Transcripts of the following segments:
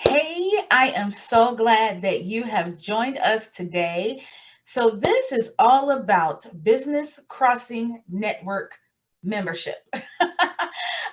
Hey, I am so glad that you have joined us today. So, this is all about Business Crossing Network membership.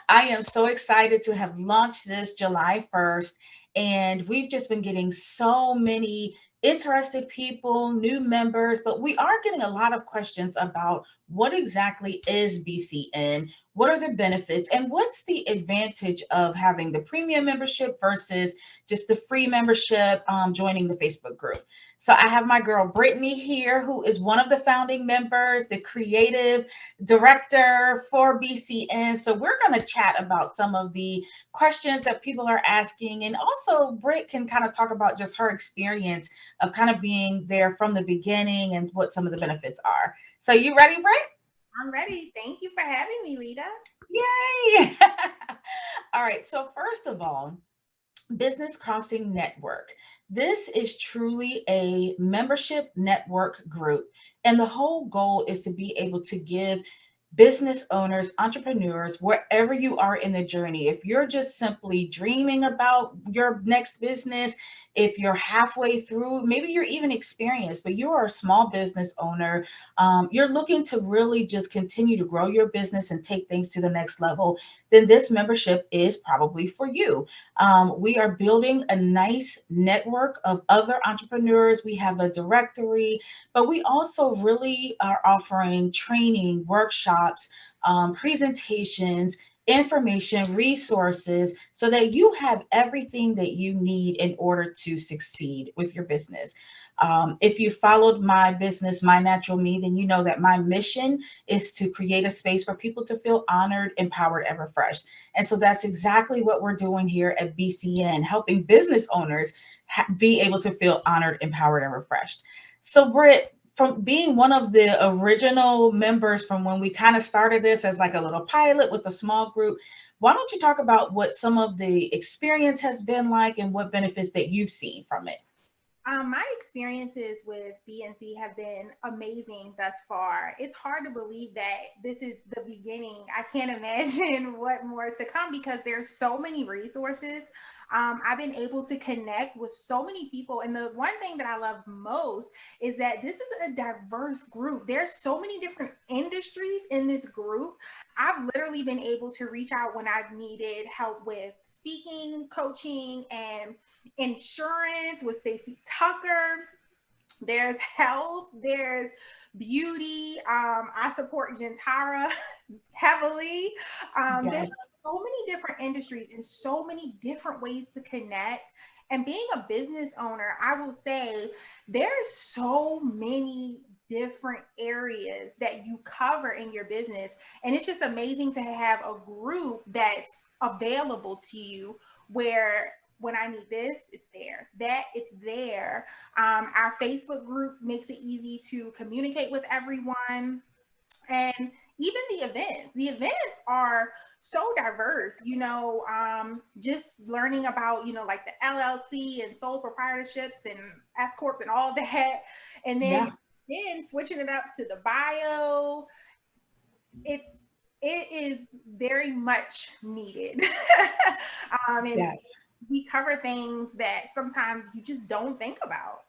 I am so excited to have launched this July 1st, and we've just been getting so many interested people, new members, but we are getting a lot of questions about what exactly is BCN, what are the benefits, and what's the advantage of having the premium membership versus just the free membership, joining the Facebook group. So I have my girl Brittany here, who is one of the founding members, the creative director for BCN. So we're going to chat about some of the questions that people are asking. And also, Britt can kind of talk about just her experience of kind of being there from the beginning and what some of the benefits are. So, you ready, Britt? I'm ready. Thank you for having me, Leeta. Yay! All right. So, first of all, Business Crossing Network. This is truly a membership network group. And the whole goal is to be able to give business owners, entrepreneurs, wherever you are in the journey, if you're just simply dreaming about your next business, if you're halfway through, maybe you're even experienced, but you are a small business owner, you're looking to really just continue to grow your business and take things to the next level, then this membership is probably for you. We are building a nice network of other entrepreneurs. We have a directory, but we also really are offering training, workshops, presentations, information, resources, so that you have everything that you need in order to succeed with your business. If you followed my business, My Natural Me, then you know that my mission is to create a space for people to feel honored, empowered, and refreshed. And so that's exactly what we're doing here at BCN, helping business owners be able to feel honored, empowered, and refreshed. So, Britt, from being one of the original members from when we kind of started this as like a little pilot with a small group, why don't you talk about what some of the experience has been like and what benefits that you've seen from it? My experiences with BNC have been amazing thus far. It's hard to believe that this is the beginning. I can't imagine what more is to come because there's so many resources. I've been able to connect with so many people. And the one thing that I love most is that this is a diverse group. There's so many different industries in this group. I've literally been able to reach out when I've needed help with speaking, coaching, and insurance with Stacey Tucker. There's health, there's beauty. I support Gentara heavily. There's Yes. so many different industries and so many different ways to connect. And being a business owner, I will say there's so many different areas that you cover in your business. And it's just amazing to have a group that's available to you where when I need this, it's there. That it's there. Our Facebook group makes it easy to communicate with everyone. And even the events. The events are so diverse, just learning about, like the LLC and sole proprietorships and S Corps and all that. And Yeah. then switching it up to the bio, it's it is very much needed. And Yes. we cover things that sometimes you just don't think about.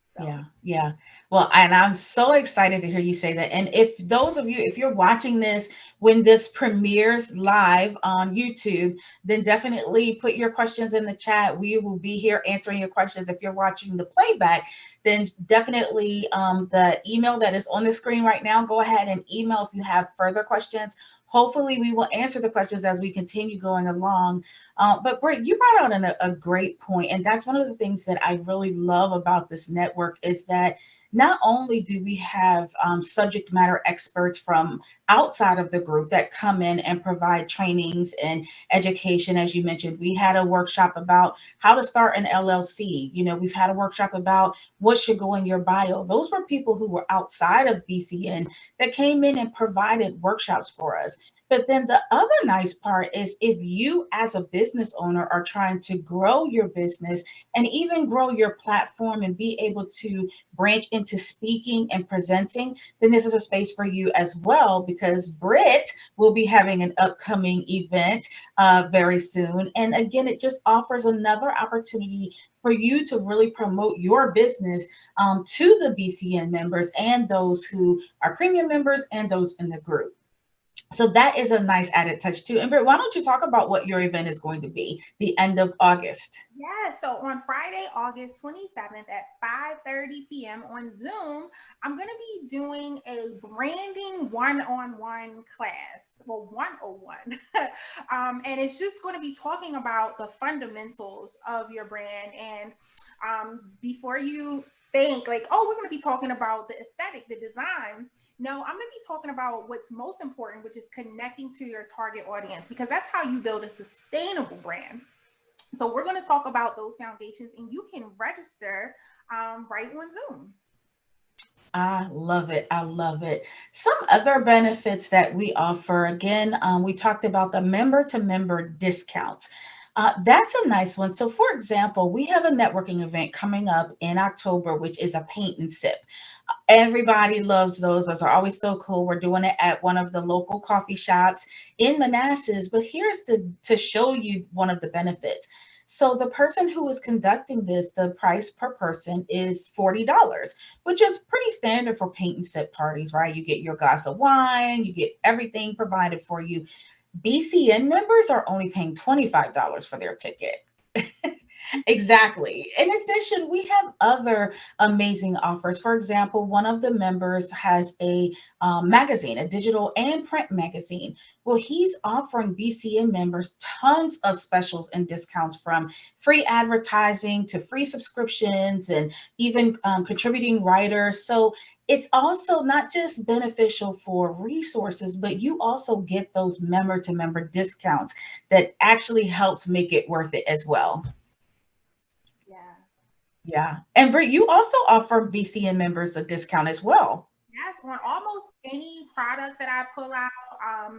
So, Yeah, yeah. Well, and I'm so excited to hear you say that. And if those of you, if you're watching this when this premieres live on YouTube, then definitely put your questions in the chat. We will be here answering your questions. If you're watching the playback, then definitely the email that is on the screen right now, go ahead and email if you have further questions. Hopefully, we will answer the questions as we continue going along. But Britt, you brought out a great point, and that's one of the things that I really love about this network is that not only do we have subject matter experts from outside of the group that come in and provide trainings and education, as you mentioned, we had a workshop about how to start an LLC. You know, we've had a workshop about what should go in your bio. Those were people who were outside of BCN that came in and provided workshops for us. But then the other nice part is if you, as a business owner, are trying to grow your business and even grow your platform and be able to branch into speaking and presenting, then this is a space for you as well, because Brit will be having an upcoming event very soon. And again, it just offers another opportunity for you to really promote your business to the BCN members and those who are premium members and those in the group. So that is a nice added touch too. And Britt, why don't you talk about what your event is going to be the end of August? Yeah, so on Friday, August 27th at 5:30 p.m. on Zoom, I'm going to be doing a branding one-on-one class, well, 101. And it's just going to be talking about the fundamentals of your brand. And before you think like, oh, we're going to be talking about the aesthetic, the design. No, I'm going to be talking about what's most important, which is connecting to your target audience, because that's how you build a sustainable brand. So we're going to talk about those foundations, and you can register right on Zoom. I love it. I love it. Some other benefits that we offer, again, we talked about the member to member discounts. That's a nice one. So, for example, we have a networking event coming up in October, which is a paint and sip. Everybody loves those. Those are always so cool. We're doing it at one of the local coffee shops in Manassas. But here's the to show you one of the benefits. So the person who is conducting this, the price per person is $40, which is pretty standard for paint and sip parties, right? You get your glass of wine, you get everything provided for you. BCN members are only paying $25 for their ticket. Exactly. In addition, we have other amazing offers. For example, one of the members has a magazine, a digital and print magazine. Well, he's offering BCN members tons of specials and discounts, from free advertising to free subscriptions and even contributing writers. So it's also not just beneficial for resources, but you also get those member to member discounts that actually helps make it worth it as well. Yeah. Yeah. And Brit, you also offer BCN members a discount as well. Yes, on almost any product that I pull out,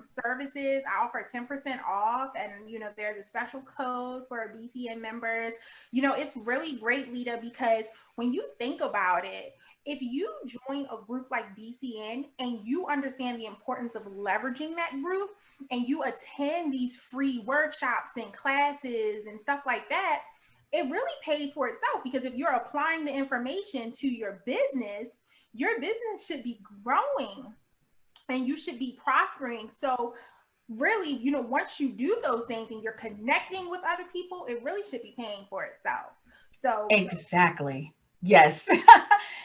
services, I offer 10% off. And, there's a special code for BCN members. It's really great, Leeta, because when you think about it, if you join a group like BCN and you understand the importance of leveraging that group and you attend these free workshops and classes and stuff like that, it really pays for itself, because if you're applying the information to your business should be growing and you should be prospering. So really, once you do those things and you're connecting with other people, it really should be paying for itself. So Exactly. Yes.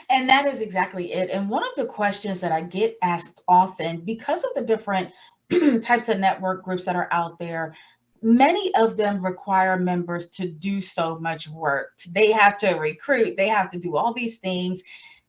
And that is exactly it. And one of the questions that I get asked often, because of the different types of network groups that are out there, many of them require members to do so much work. They have to recruit, they have to do all these things.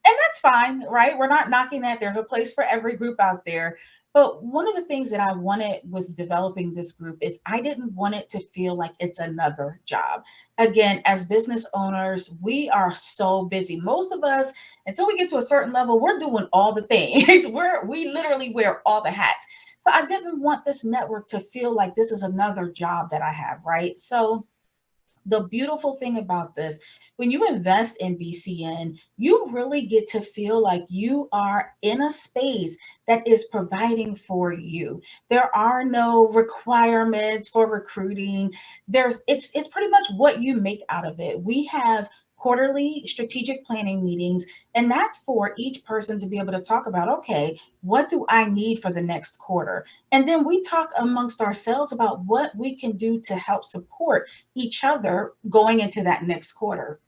And that's fine, right? We're not knocking that. There's a place for every group out there. But one of the things that I wanted with developing this group is I didn't want it to feel like it's another job. Again, as business owners, we are so busy. Most of us, until we get to a certain level, we're doing all the things. We literally wear all the hats. So I didn't want this network to feel like this is another job that I have, right? So the beautiful thing about this, when you invest in BCN, you really get to feel like you are in a space that is providing for you. There are no requirements for recruiting. It's pretty much what you make out of it. We have quarterly strategic planning meetings, and that's for each person to be able to talk about, okay, what do I need for the next quarter? And then we talk amongst ourselves about what we can do to help support each other going into that next quarter.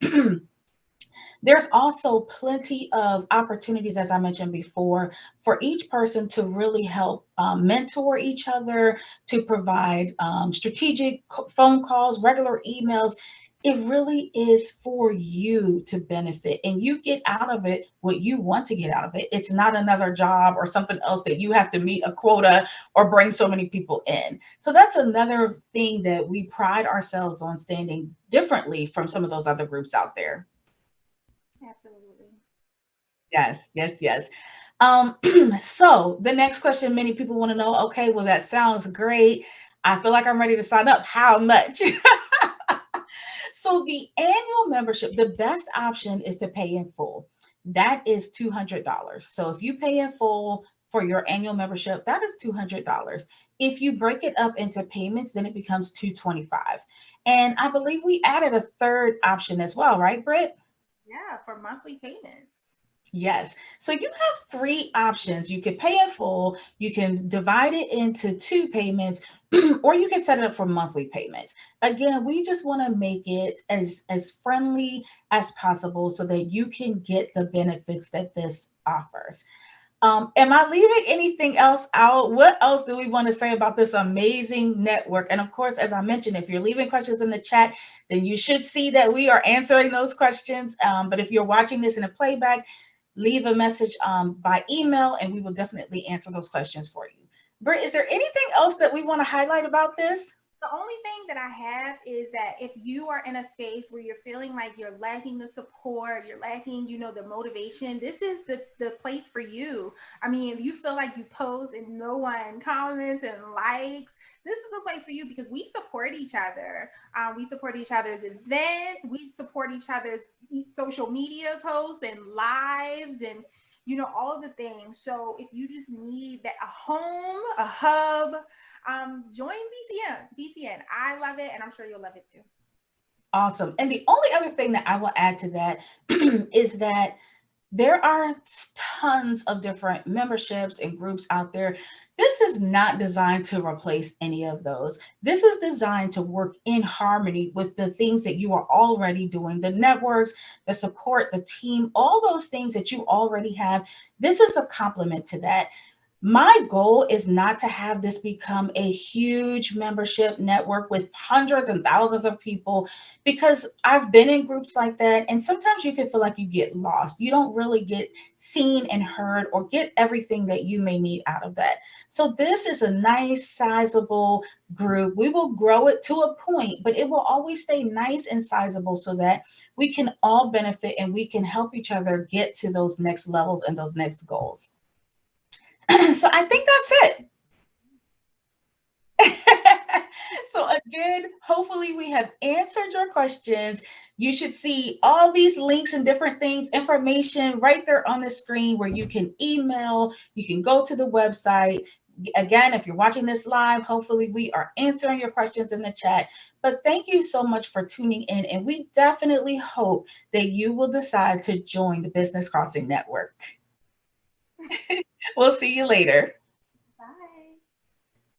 There's also plenty of opportunities, as I mentioned before, for each person to really help mentor each other, to provide strategic phone calls, regular emails. It really is for you to benefit, and you get out of it what you want to get out of it. It's not another job or something else that you have to meet a quota or bring so many people in. So that's another thing that we pride ourselves on, standing differently from some of those other groups out there. absolutely. Yes, yes, yes. Um, so the next question many people want to know, okay, well, that sounds great. I feel like I'm ready to sign up. How much? So the annual membership, the best option is to pay in full. That is $200. So if you pay in full for your annual membership, that is $200. If you break it up into payments, then it becomes 225. And I believe we added a third option as well, right, Britt? Yeah, for monthly payments. Yes. So you have three options. You can pay in full, you can divide it into two payments, or you can set it up for monthly payments. Again, we just want to make it as friendly as possible so that you can get the benefits that this offers. Am I leaving anything else out? What else do we want to say about this amazing network? And of course, as I mentioned, if you're leaving questions in the chat, then you should see that we are answering those questions. But if you're watching this in a playback, leave a message by email and we will definitely answer those questions for you. Britt, is there anything else that we want to highlight about this? The only thing that I have is that if you are in a space where you're feeling like you're lacking the support, you're lacking, the motivation, this is the place for you. I mean, if you feel like you post and no one comments and likes, this is the place for you because we support each other. We support each other's events. We support each other's social media posts and lives and all of the things. So if you just need that a home, a hub, join BCN. I love it, and I'm sure you'll love it too. Awesome. And the only other thing that I will add to that is that there are tons of different memberships and groups out there. This is not designed to replace any of those. This is designed to work in harmony with the things that you are already doing, the networks, the support, the team, all those things that you already have. This is a complement to that. My goal is not to have this become a huge membership network with hundreds and thousands of people because I've been in groups like that. And sometimes you can feel like you get lost. You don't really get seen and heard or get everything that you may need out of that. So, this is a nice, sizable group. We will grow it to a point, but it will always stay nice and sizable so that we can all benefit and we can help each other get to those next levels and those next goals. So I think that's it. So again, hopefully we have answered your questions. You should see all these links and different things, information right there on the screen where you can email, you can go to the website. Again, if you're watching this live, hopefully we are answering your questions in the chat. But thank you so much for tuning in, and we definitely hope that you will decide to join the Business Crossing Network. We'll see you later.